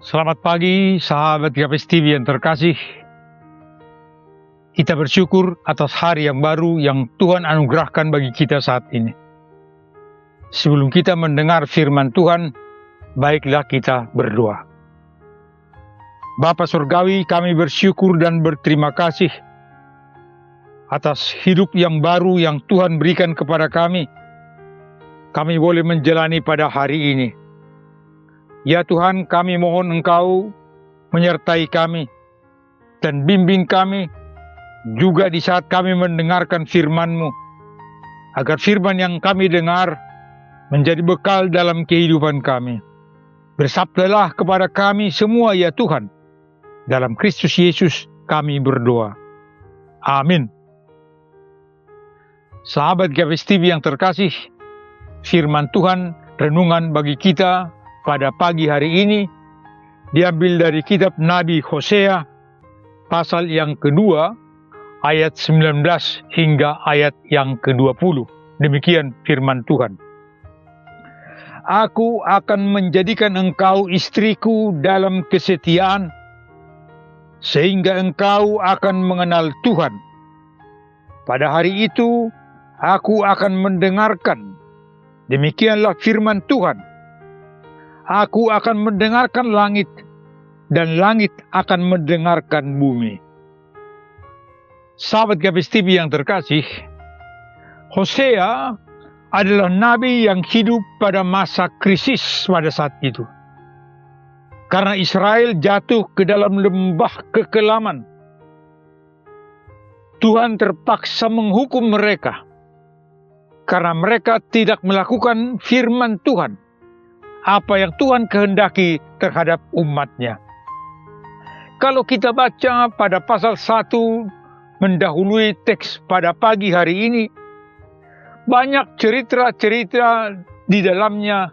Selamat pagi, sahabat GPS TV yang terkasih. Kita bersyukur atas hari yang baru yang Tuhan anugerahkan bagi kita saat ini. Sebelum kita mendengar firman Tuhan, baiklah kita berdoa. Bapa Surgawi, kami bersyukur dan berterima kasih atas hidup yang baru yang Tuhan berikan kepada kami. Kami boleh menjalani pada hari ini. Ya Tuhan, kami mohon Engkau menyertai kami dan bimbing kami juga di saat kami mendengarkan firman-Mu, agar firman yang kami dengar menjadi bekal dalam kehidupan kami. Bersabdalah kepada kami semua ya Tuhan, dalam Kristus Yesus kami berdoa. Amin. Sahabat GPS TV yang terkasih, firman Tuhan renungan bagi kita pada pagi hari ini diambil dari kitab Nabi Hosea pasal yang kedua ayat 19 hingga ayat yang ke-20. Demikian firman Tuhan. Aku akan menjadikan engkau istriku dalam kesetiaan, sehingga engkau akan mengenal Tuhan. Pada hari itu aku akan mendengarkan. Demikianlah firman Tuhan. Aku akan mendengarkan langit, dan langit akan mendengarkan bumi. Sahabat GPS TV yang terkasih, Hosea adalah nabi yang hidup pada masa krisis pada saat itu. Karena Israel jatuh ke dalam lembah kekelaman, Tuhan terpaksa menghukum mereka karena mereka tidak melakukan firman Tuhan, apa yang Tuhan kehendaki terhadap umatnya. Kalau kita baca pada pasal 1 mendahului teks pada pagi hari ini, banyak cerita-cerita di dalamnya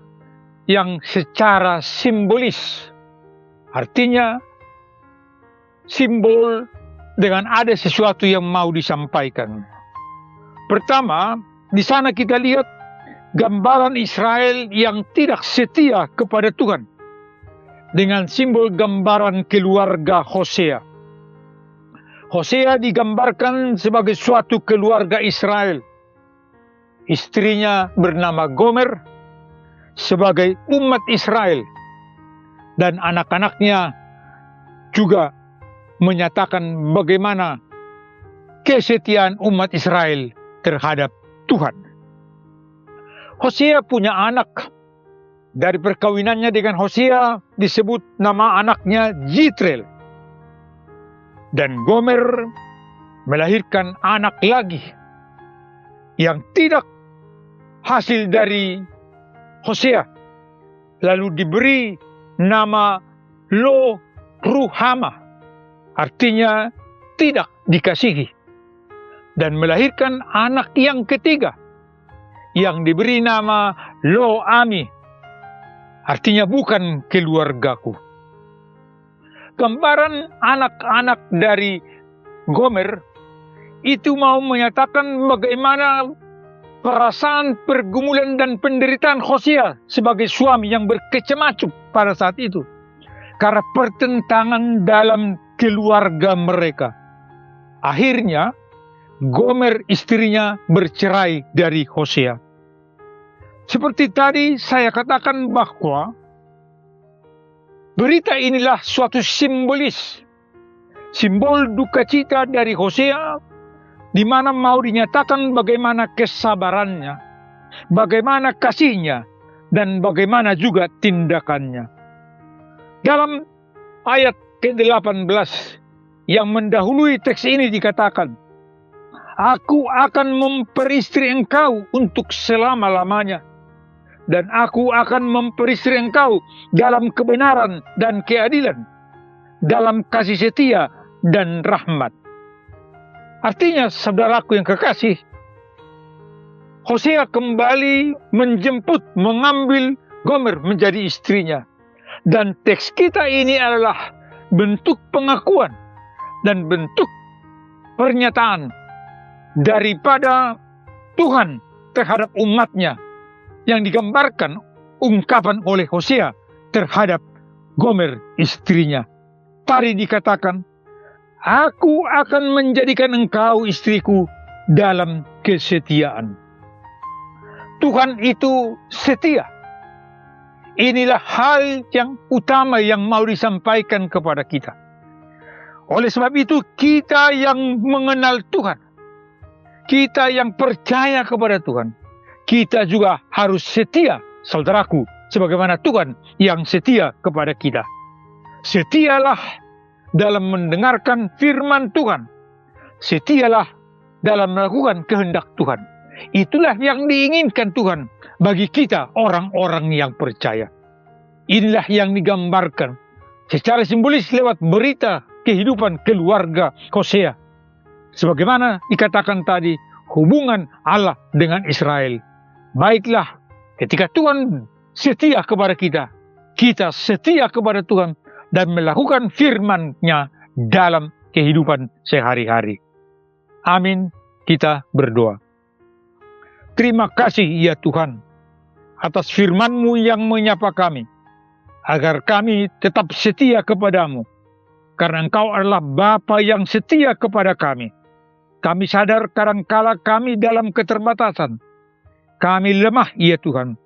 yang secara simbolis. Artinya simbol dengan ada sesuatu yang mau disampaikan. Pertama, di sana kita lihat gambaran Israel yang tidak setia kepada Tuhan dengan simbol gambaran keluarga Hosea. Hosea digambarkan sebagai suatu keluarga Israel. Istrinya bernama Gomer sebagai umat Israel, dan anak-anaknya juga menyatakan bagaimana kesetiaan umat Israel terhadap Tuhan. Hosea punya anak. Dari perkawinannya dengan Hosea disebut nama anaknya Jitrel. Dan Gomer melahirkan anak lagi yang tidak hasil dari Hosea. Lalu diberi nama Lo Ruhama. Artinya tidak dikasihi. Dan melahirkan anak yang ketiga yang diberi nama Lo Ami, artinya bukan keluargaku. Gambaran anak-anak dari Gomer itu mau menyatakan bagaimana perasaan pergumulan dan penderitaan Hosea sebagai suami yang berkecamacuk pada saat itu, karena pertentangan dalam keluarga mereka. Akhirnya Gomer istrinya bercerai dari Hosea. Seperti tadi saya katakan bahwa berita inilah suatu simbolis. Simbol duka cita dari Hosea, di mana mau dinyatakan bagaimana kesabarannya, bagaimana kasihnya, dan bagaimana juga tindakannya. Dalam ayat ke-18 yang mendahului teks ini dikatakan, Aku akan memperistri engkau untuk selama-lamanya, dan aku akan memperistri engkau dalam kebenaran dan keadilan, dalam kasih setia dan rahmat. Artinya, saudaraku yang kekasih, Hosea kembali mengambil Gomer menjadi istrinya. Dan teks kita ini adalah bentuk pengakuan dan bentuk pernyataan daripada Tuhan terhadap umatnya yang digambarkan ungkapan oleh Hosea terhadap Gomer istrinya. Tadi dikatakan, aku akan menjadikan engkau istriku dalam kesetiaan. Tuhan itu setia. Inilah hal yang utama yang mau disampaikan kepada kita. Oleh sebab itu kita yang mengenal Tuhan, kita yang percaya kepada Tuhan, kita juga harus setia, saudaraku, sebagaimana Tuhan yang setia kepada kita. Setialah dalam mendengarkan firman Tuhan. Setialah dalam melakukan kehendak Tuhan. Itulah yang diinginkan Tuhan bagi kita orang-orang yang percaya. Inilah yang digambarkan secara simbolis lewat berita kehidupan keluarga Hosea. Sebagaimana dikatakan tadi, hubungan Allah dengan Israel. Baiklah, ketika Tuhan setia kepada kita, kita setia kepada Tuhan dan melakukan firman-Nya dalam kehidupan sehari-hari. Amin. Kita berdoa. Terima kasih ya Tuhan atas firman-Mu yang menyapa kami, agar kami tetap setia kepadamu. Karena Engkau adalah Bapa yang setia kepada kami. Kami sadar kadangkala kami dalam keterbatasan. Kami lemah ya Tuhan.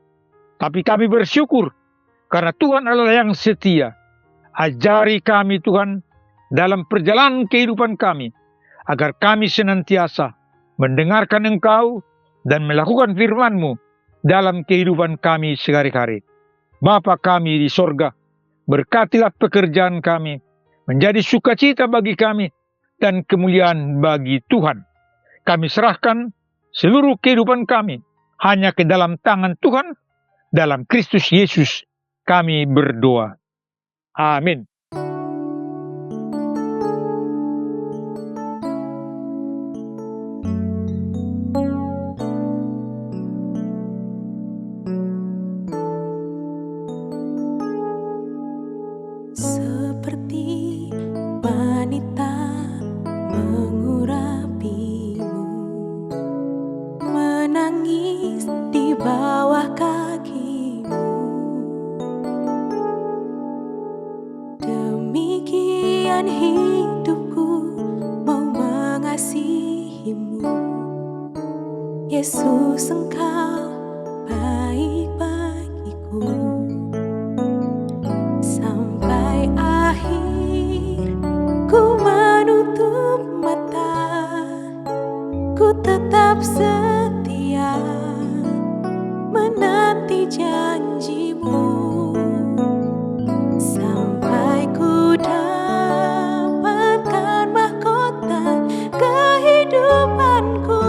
Tapi kami bersyukur karena Tuhan adalah yang setia. Ajari kami Tuhan dalam perjalanan kehidupan kami, agar kami senantiasa mendengarkan Engkau dan melakukan firman-Mu dalam kehidupan kami sehari-hari. Bapa kami di sorga, berkatilah pekerjaan kami, menjadi sukacita bagi kami dan kemuliaan bagi Tuhan. Kami serahkan seluruh kehidupan kami hanya ke dalam tangan Tuhan. Dalam Kristus Yesus kami berdoa. Amin. Seperti wanita mengurapimu, menangis di bawah kakimu. Demikian hidupku mau mengasihimu. Yesus, Engkau baik bagiku. Sampai akhir ku menutup mata, ku tetap setia menanti janji-Mu. Sampai ku dapatkan mahkota kehidupanku,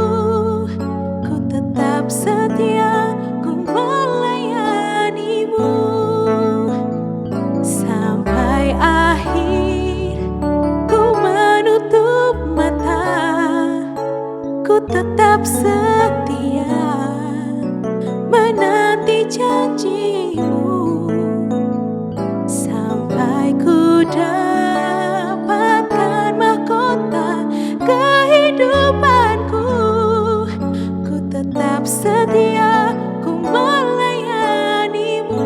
ku tetap setia, ku melayani-Mu. Sampai akhir ku menutup mata, ku tetap setia menanti janji-Mu. Sampai ku dapatkan mahkota kehidupanku, ku tetap setia, ku melayani-Mu.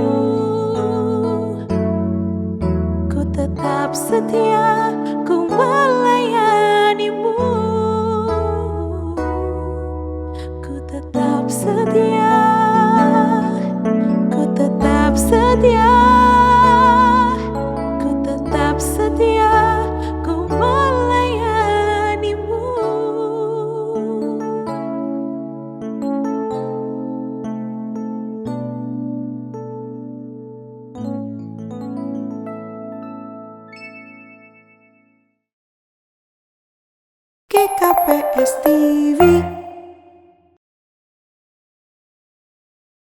Ku tetap setia, ku melayani-Mu. Ku tetap setia, ku tetap setia, ku tetap setia, ku melayani-Mu. GKPS TV